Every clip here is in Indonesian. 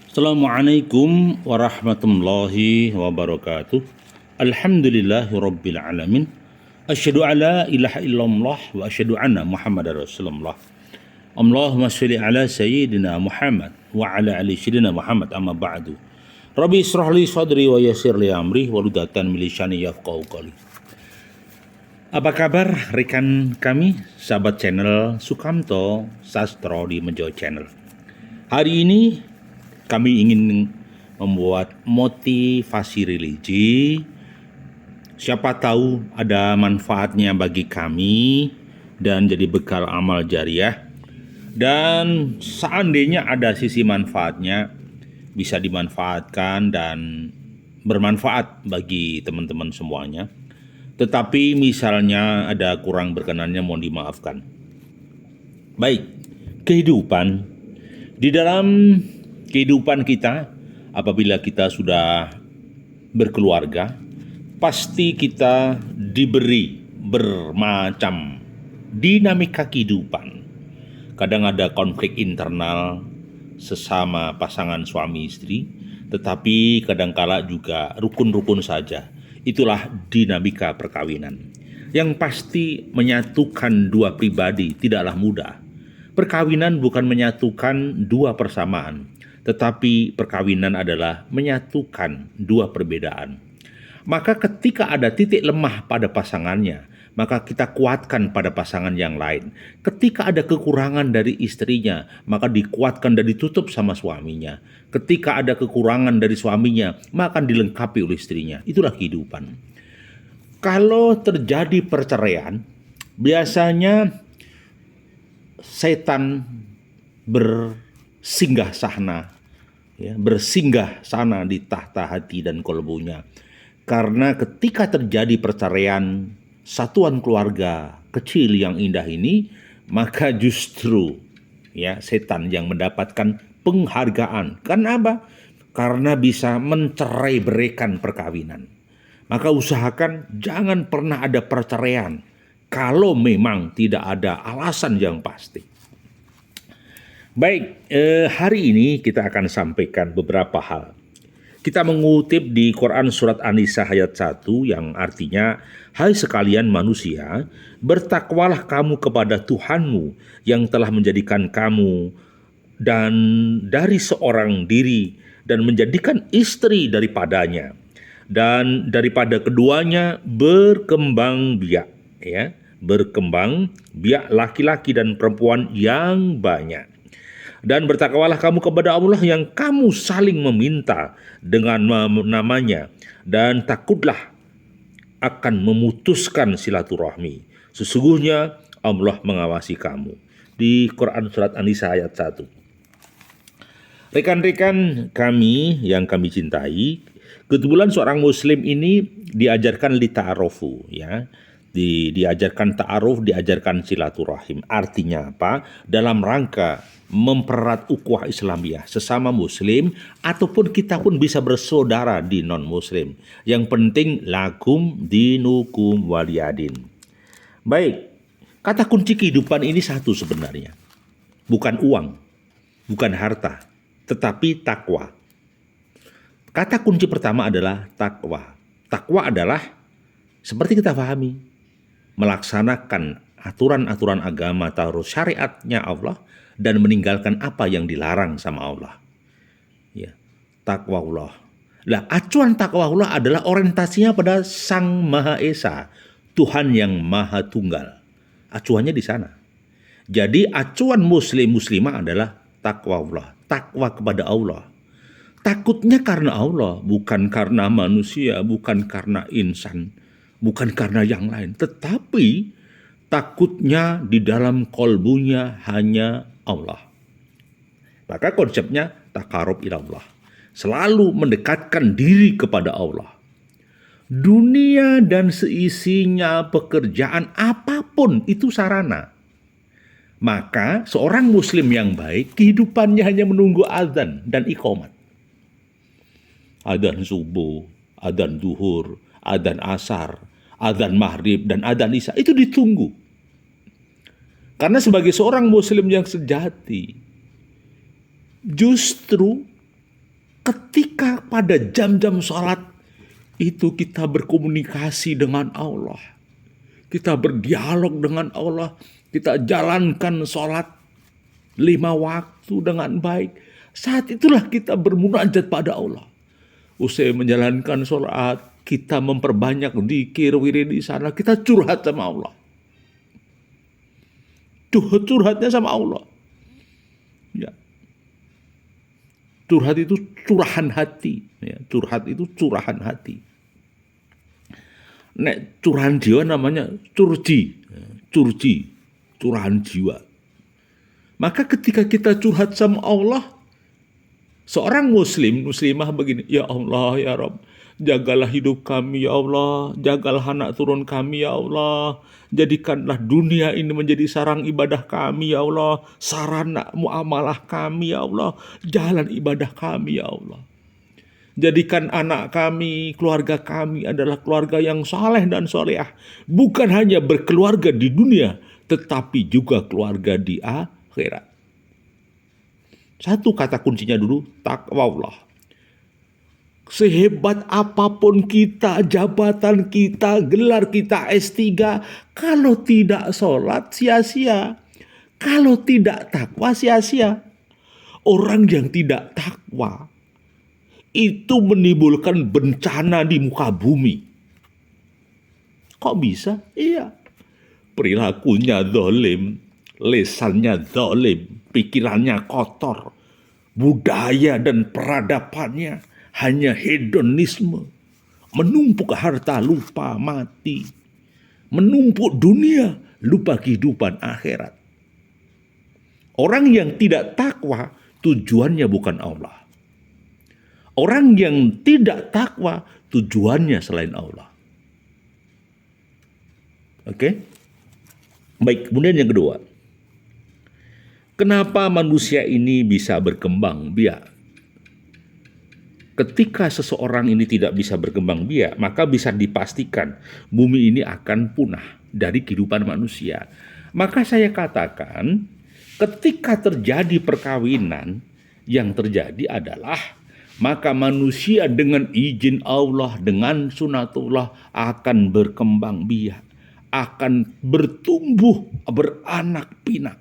Assalamualaikum warahmatullahi wabarakatuh. Alhamdulillahi rabbil alamin. Asyhadu alla ilaha illallah wa asyhadu anna Muhammadar Rasulullah. Allahumma sholli ala sayyidina Muhammad wa ala ali sayyidina Muhammad amma ba'du. Rabbi israh li sadri wa yassir li amri waludatan min lisani yafqahu qawli. Apa kabar rekan kami, sahabat channel Sukamto Sastro di Menjo Channel. Hari ini kami ingin membuat motivasi religi. Siapa tahu ada manfaatnya bagi kami dan jadi bekal amal jariah. Dan seandainya ada sisi manfaatnya, bisa dimanfaatkan dan bermanfaat bagi teman-teman semuanya. Tetapi misalnya ada kurang berkenannya, mohon dimaafkan. Baik, kehidupan. Di dalam kehidupan kita, apabila kita sudah berkeluarga, pasti kita diberi bermacam dinamika kehidupan. Kadang ada konflik internal sesama pasangan suami istri, tetapi kadangkala juga rukun-rukun saja. Itulah dinamika perkawinan. Yang pasti menyatukan dua pribadi tidaklah mudah. Perkawinan bukan menyatukan dua persamaan, tetapi perkawinan adalah menyatukan dua perbedaan. Maka ketika ada titik lemah pada pasangannya, maka kita kuatkan pada pasangan yang lain. Ketika ada kekurangan dari istrinya, maka dikuatkan dan ditutup sama suaminya. Ketika ada kekurangan dari suaminya, maka dilengkapi oleh istrinya. Itulah kehidupan. Kalau terjadi perceraian, biasanya setan bersinggah sana di tahta hati dan kolbunya. Karena ketika terjadi perceraian satuan keluarga kecil yang indah ini, maka justru setan yang mendapatkan penghargaan. Karena apa? Karena bisa mencerai-beraikan perkawinan. Maka usahakan jangan pernah ada perceraian kalau memang tidak ada alasan yang pasti. Baik, hari ini kita akan sampaikan beberapa hal. Kita mengutip di Quran surat An-Nisa ayat 1 yang artinya, hai sekalian manusia, bertakwalah kamu kepada Tuhanmu yang telah menjadikan kamu dan dari seorang diri dan menjadikan istri daripadanya. Dan daripada keduanya berkembang biak, berkembang biak laki-laki dan perempuan yang banyak. Dan bertakwalah kamu kepada Allah yang kamu saling meminta dengan namanya, dan takutlah akan memutuskan silaturahmi. Sesungguhnya Allah mengawasi kamu. Di Quran surat An-Nisa ayat 1. Rekan-rekan kami yang kami cintai, kebetulan seorang muslim ini diajarkan li ta'arufu, diajarkan ta'aruf, diajarkan silaturahim. Artinya apa? Dalam rangka mempererat ukhuwah Islamiyah sesama muslim, ataupun kita pun bisa bersaudara di non muslim. Yang penting lakum dinukum waliyadin. Baik, kata kunci kehidupan ini satu sebenarnya. Bukan uang, bukan harta, tetapi takwa. Kata kunci pertama adalah takwa. Takwa adalah seperti kita pahami, melaksanakan aturan-aturan agama atau syariatnya Allah dan meninggalkan apa yang dilarang sama Allah. Takwa Allah. Nah, acuan takwa Allah adalah orientasinya pada Sang Maha Esa, Tuhan yang Maha Tunggal. Acuannya di sana. Jadi acuan muslimah adalah takwa Allah, takwa kepada Allah. Takutnya karena Allah, bukan karena manusia, bukan karena insan, bukan karena yang lain, tetapi takutnya di dalam kolbunya hanya Allah. Maka konsepnya takarub ilallah, selalu mendekatkan diri kepada Allah. Dunia dan seisinya, pekerjaan apapun itu sarana. Maka seorang muslim yang baik, kehidupannya hanya menunggu azan dan iqamat. Adzan subuh, adzan duhur, adzan asar, adzan maghrib, dan adzan isya itu ditunggu. Karena sebagai seorang muslim yang sejati, justru ketika pada jam-jam sholat itu kita berkomunikasi dengan Allah, kita berdialog dengan Allah, kita jalankan sholat 5 waktu dengan baik, saat itulah kita bermunajat pada Allah. Usai menjalankan sholat, kita memperbanyak dzikir, wirid di sana, kita curhat sama Allah. Curhatnya sama Allah. Ya. Curhat itu curahan hati. Ya. Curhat itu curahan hati. Nek curahan jiwa namanya curji. Curji, curahan jiwa. Maka ketika kita curhat sama Allah, seorang muslimah begini, ya Allah, ya Rabb, jagalah hidup kami ya Allah, jagalah anak turun kami ya Allah, jadikanlah dunia ini menjadi sarang ibadah kami ya Allah, sarana muamalah kami ya Allah, jalan ibadah kami ya Allah. Jadikan anak kami, keluarga kami adalah keluarga yang saleh dan solehah, bukan hanya berkeluarga di dunia, tetapi juga keluarga di akhirat. Satu kata kuncinya dulu, takwa Allah. Sehebat apapun kita, jabatan kita, gelar kita S3, kalau tidak sholat sia-sia. Kalau tidak takwa sia-sia. Orang yang tidak takwa itu menimbulkan bencana di muka bumi. Kok bisa? Iya. Perilakunya zalim, lesannya zalim, pikirannya kotor, budaya dan peradabannya hanya hedonisme, menumpuk harta lupa mati, menumpuk dunia lupa kehidupan akhirat. Orang yang tidak takwa tujuannya bukan Allah. Orang yang tidak takwa tujuannya selain Allah. Oke? Baik, kemudian yang kedua. Kenapa manusia ini bisa berkembang biak? Ketika seseorang ini tidak bisa berkembang biak, maka bisa dipastikan bumi ini akan punah dari kehidupan manusia. Maka saya katakan, ketika terjadi perkawinan, yang terjadi adalah maka manusia dengan izin Allah, dengan sunatullah akan berkembang biak, akan bertumbuh, beranak pinak.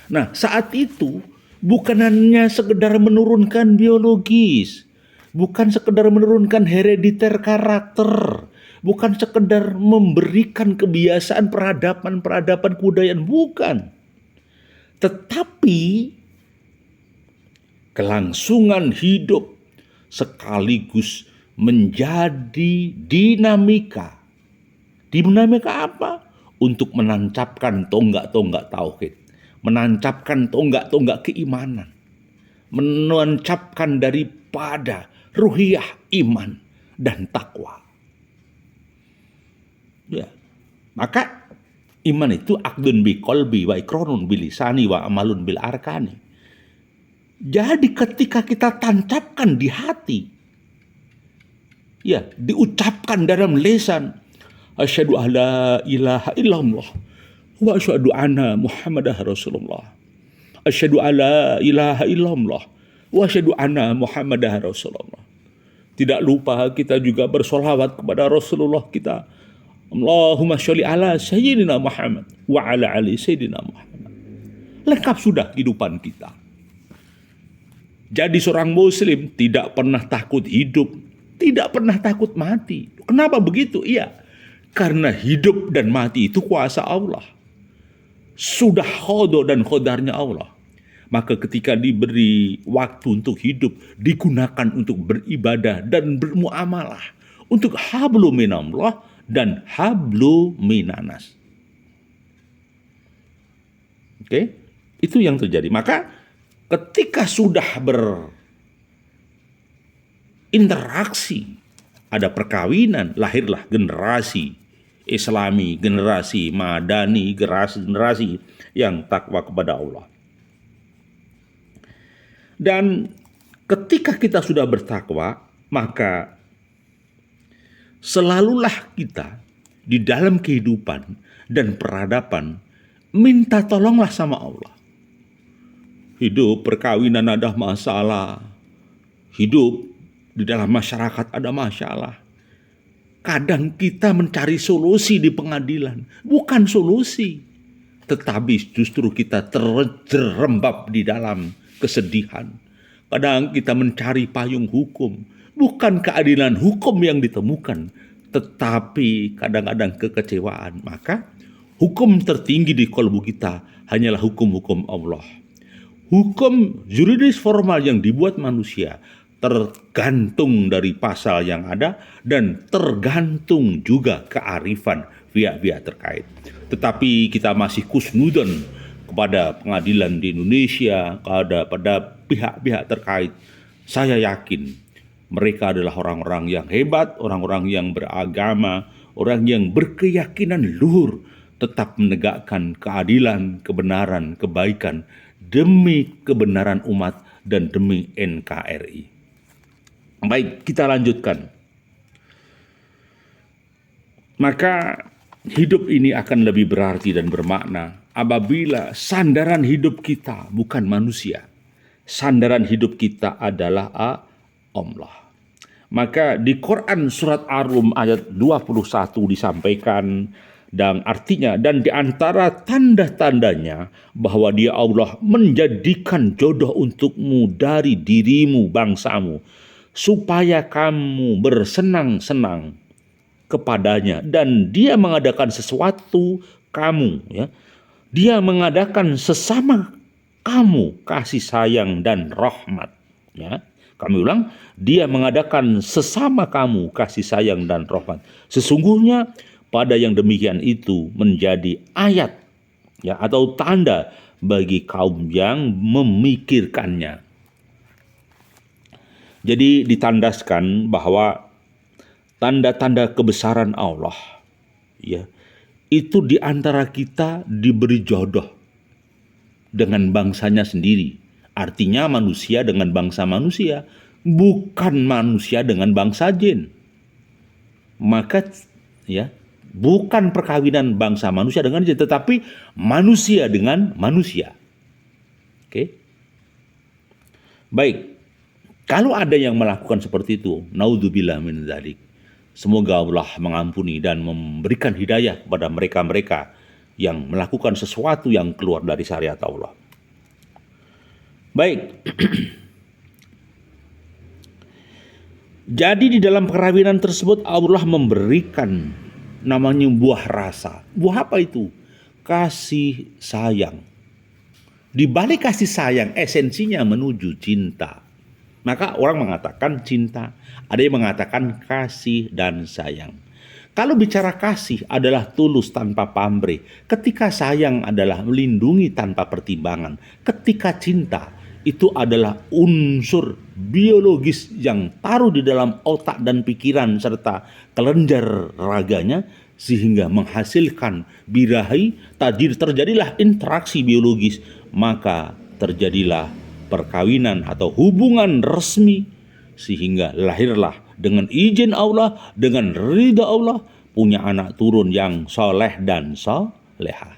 Nah, saat itu bukan hanya sekedar menurunkan biologis, bukan sekedar menurunkan herediter karakter, bukan sekedar memberikan kebiasaan peradaban kebudayaan, bukan. Tetapi kelangsungan hidup sekaligus menjadi dinamika. Dinamika apa? Untuk menancapkan tonggak-tonggak tauhid, menancapkan tonggak-tonggak keimanan, menancapkan daripada ruhiyah iman dan takwa. Ya. Maka iman itu aqdun bi qalbi wa iqrarun bil lisani wa amalun bil arkani. Jadi ketika kita tancapkan di hati, ya, diucapkan dalam lisan, asyhadu alla ilaha illallah wa asyhadu anna Muhammadar Rasulullah. Asyhadu alla ilaha illallah wa asyhadu anna Muhammadar Rasulullah. Tidak lupa kita juga bersolawat kepada Rasulullah kita. Allahumma sholli ala sayyidina Muhammad wa ala ali sayyidina Muhammad. Lengkap sudah kehidupan kita. Jadi seorang muslim tidak pernah takut hidup, tidak pernah takut mati. Kenapa begitu? Iya, karena hidup dan mati itu kuasa Allah. Sudah khodo dan khodarnya Allah. Maka ketika diberi waktu untuk hidup, digunakan untuk beribadah dan bermuamalah. Untuk hablu minallah dan hablu minanas. Oke, itu yang terjadi. Maka ketika sudah berinteraksi, ada perkawinan, lahirlah generasi Islami, generasi Madani, generasi yang takwa kepada Allah. Dan ketika kita sudah bertakwa, maka selalulah kita di dalam kehidupan dan peradaban minta tolonglah sama Allah. hidup perkawinan ada masalah, hidup di dalam masyarakat ada masalah. Kadang kita mencari solusi di pengadilan, bukan solusi, tetapi justru kita terjerembab di dalam kesedihan. Kadang kita mencari payung hukum, bukan keadilan hukum yang ditemukan, tetapi kadang-kadang kekecewaan. Maka hukum tertinggi di kalbu kita hanyalah hukum-hukum Allah. Hukum juridis formal yang dibuat manusia tergantung dari pasal yang ada dan tergantung juga kearifan pihak-pihak terkait. Tetapi kita masih kusnudon kepada pengadilan di Indonesia, pada pihak-pihak terkait. Saya yakin mereka adalah orang-orang yang hebat, orang-orang yang beragama, orang yang berkeyakinan luhur, tetap menegakkan keadilan, kebenaran, kebaikan demi kebenaran umat dan demi NKRI. Baik, kita lanjutkan. Maka hidup ini akan lebih berarti dan bermakna apabila sandaran hidup kita bukan manusia. Sandaran hidup kita adalah Allah. Maka di Quran surat Ar-Rum ayat 21 disampaikan, dan artinya, dan di antara tanda-tandanya bahwa Dia Allah menjadikan jodoh untukmu dari dirimu bangsamu, supaya kamu bersenang-senang kepadanya, dan Dia mengadakan sesuatu kamu, ya, Dia mengadakan sesama kamu kasih sayang dan rahmat, ya. Kami ulang, Dia mengadakan sesama kamu kasih sayang dan rahmat. Sesungguhnya pada yang demikian itu menjadi ayat, ya, atau tanda bagi kaum yang memikirkannya. Jadi ditandaskan bahwa tanda-tanda kebesaran Allah, ya, itu di antara kita diberi jodoh dengan bangsanya sendiri. Artinya manusia dengan bangsa manusia, bukan manusia dengan bangsa jin. Maka, ya, bukan perkawinan bangsa manusia dengan jin, tetapi manusia dengan manusia. Oke. Baik. Kalau ada yang melakukan seperti itu, naudzubillah min dzalik. Semoga Allah mengampuni dan memberikan hidayah kepada mereka-mereka yang melakukan sesuatu yang keluar dari syariat Allah. Baik. Jadi di dalam perkawinan tersebut Allah memberikan namanya buah rasa. Buah apa itu? Kasih sayang. Di balik kasih sayang esensinya menuju cinta. Maka orang mengatakan cinta, ada yang mengatakan kasih dan sayang. Kalau bicara kasih adalah tulus tanpa pamrih, ketika sayang adalah melindungi tanpa pertimbangan, ketika cinta itu adalah unsur biologis yang taruh di dalam otak dan pikiran serta kelenjar raganya sehingga menghasilkan birahi, terjadilah interaksi biologis, maka terjadilah perkawinan atau hubungan resmi, sehingga lahirlah dengan izin Allah, dengan ridha Allah, punya anak turun yang soleh dan solehah.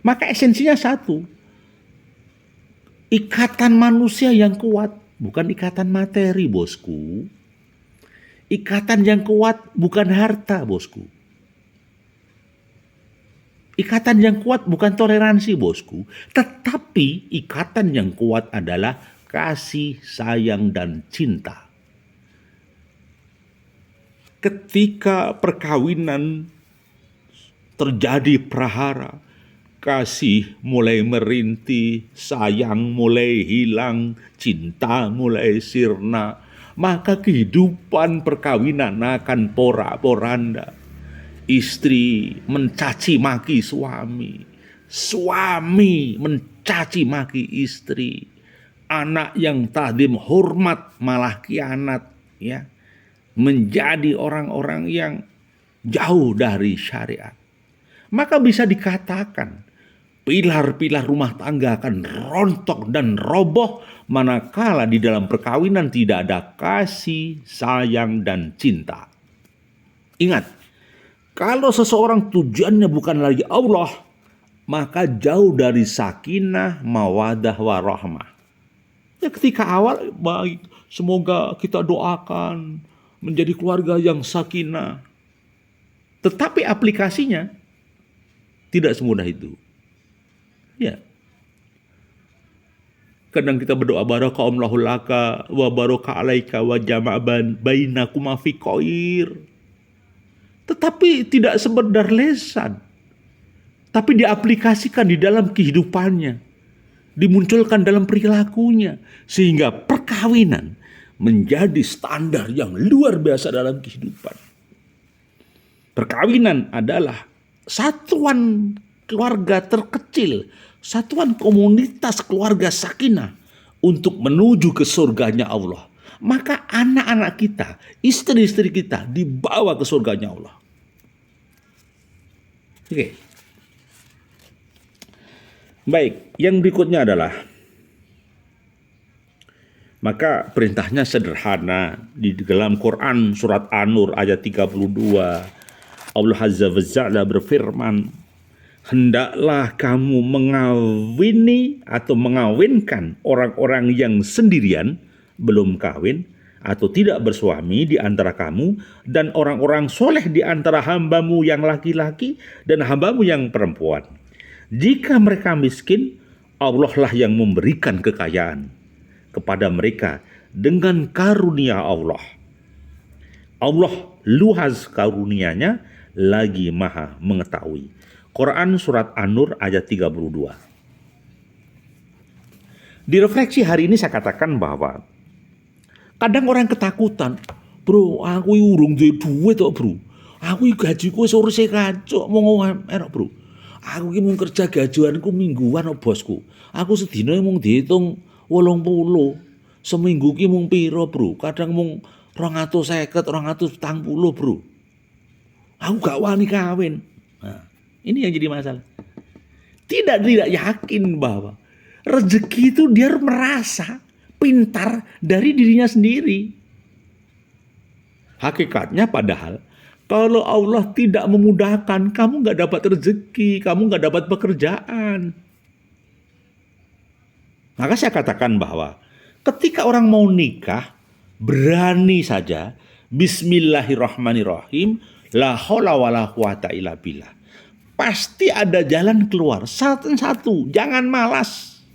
Maka esensinya satu, ikatan manusia yang kuat, bukan ikatan materi, bosku. Ikatan yang kuat bukan harta, bosku. Ikatan yang kuat bukan toleransi, bosku, tetapi ikatan yang kuat adalah kasih, sayang, dan cinta. Ketika perkawinan terjadi prahara, kasih mulai merintih, sayang mulai hilang, cinta mulai sirna, maka kehidupan perkawinan akan porak-poranda. Istri mencaci maki suami, suami mencaci maki istri, anak yang tadi hormat malah khianat, ya, menjadi orang-orang yang jauh dari syariat. Maka bisa dikatakan pilar-pilar rumah tangga akan rontok dan roboh manakala di dalam perkawinan tidak ada kasih, sayang, dan cinta. Ingat, kalau seseorang tujuannya bukan lagi Allah, maka jauh dari sakinah, mawadah, warahmah. Ya, ketika awal baik, semoga kita doakan menjadi keluarga yang sakinah. Tetapi aplikasinya tidak semudah itu. Ya. Kadang kita berdoa barakallahu laka wa baraka alaika wa jama'ban bainakuma fi khair. Tetapi tidak sekedar lesan. Tapi diaplikasikan di dalam kehidupannya. Dimunculkan dalam perilakunya. Sehingga perkawinan menjadi standar yang luar biasa dalam kehidupan. Perkawinan adalah satuan keluarga terkecil, satuan komunitas keluarga sakinah untuk menuju ke surganya Allah. Maka anak-anak kita, istri-istri kita dibawa ke surganya Allah. Oke. Baik, yang berikutnya adalah, maka perintahnya sederhana. Di dalam Quran surat An-Nur ayat 32, Allah Azza wa Jalla berfirman, hendaklah kamu mengawini atau mengawinkan orang-orang yang sendirian, belum kawin, atau tidak bersuami di antara kamu, dan orang-orang soleh di antara hambamu yang laki-laki dan hambamu yang perempuan. Jika mereka miskin, Allah lah yang memberikan kekayaan kepada mereka dengan karunia Allah. Allah luas karunianya, lagi maha mengetahui. Quran surat An-Nur ayat 32. Di refleksi hari ini saya katakan bahwa kadang orang ketakutan, bro, aku urung duwe duit kok, bro. Aku gajiku wis uruse kacuk mung erok, bro. Aku iki mung kerja gajianku mingguan kok, bosku. Aku sedina mung diitung 80. Seminggu ki mung piro, bro? Kadang mung 250, 240, bro. Aku gak wani kawin. Nah, ini yang jadi masalah. Tidak yakin bahwa rezeki itu dia merasa pintar dari dirinya sendiri. Hakikatnya padahal kalau Allah tidak memudahkan, kamu gak dapat rezeki, kamu gak dapat pekerjaan. Maka saya katakan bahwa ketika orang mau nikah, berani saja, bismillahirrahmanirrahim, la haula wala quwata illa billah. Pasti ada jalan keluar, satu-satu, jangan malas.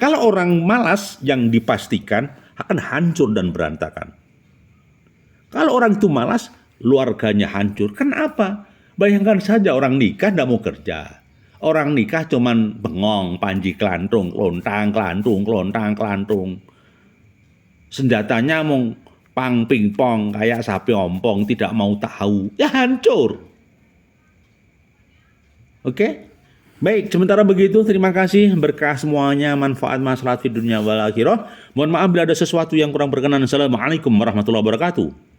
Kalau orang malas, yang dipastikan akan hancur dan berantakan. Kalau orang itu malas, keluarganya hancur. Kenapa? Bayangkan saja orang nikah tidak mau kerja. Orang nikah cuman bengong, panji kelantung, kelontang-kelantung. Senjatanya mau pang pingpong kayak sapi ompong, tidak mau tahu, ya hancur. Oke? Baik, sementara begitu, terima kasih, berkah semuanya, manfaat maslahat di dunia wal akhirah. Mohon maaf bila ada sesuatu yang kurang berkenan. Assalamualaikum warahmatullahi wabarakatuh.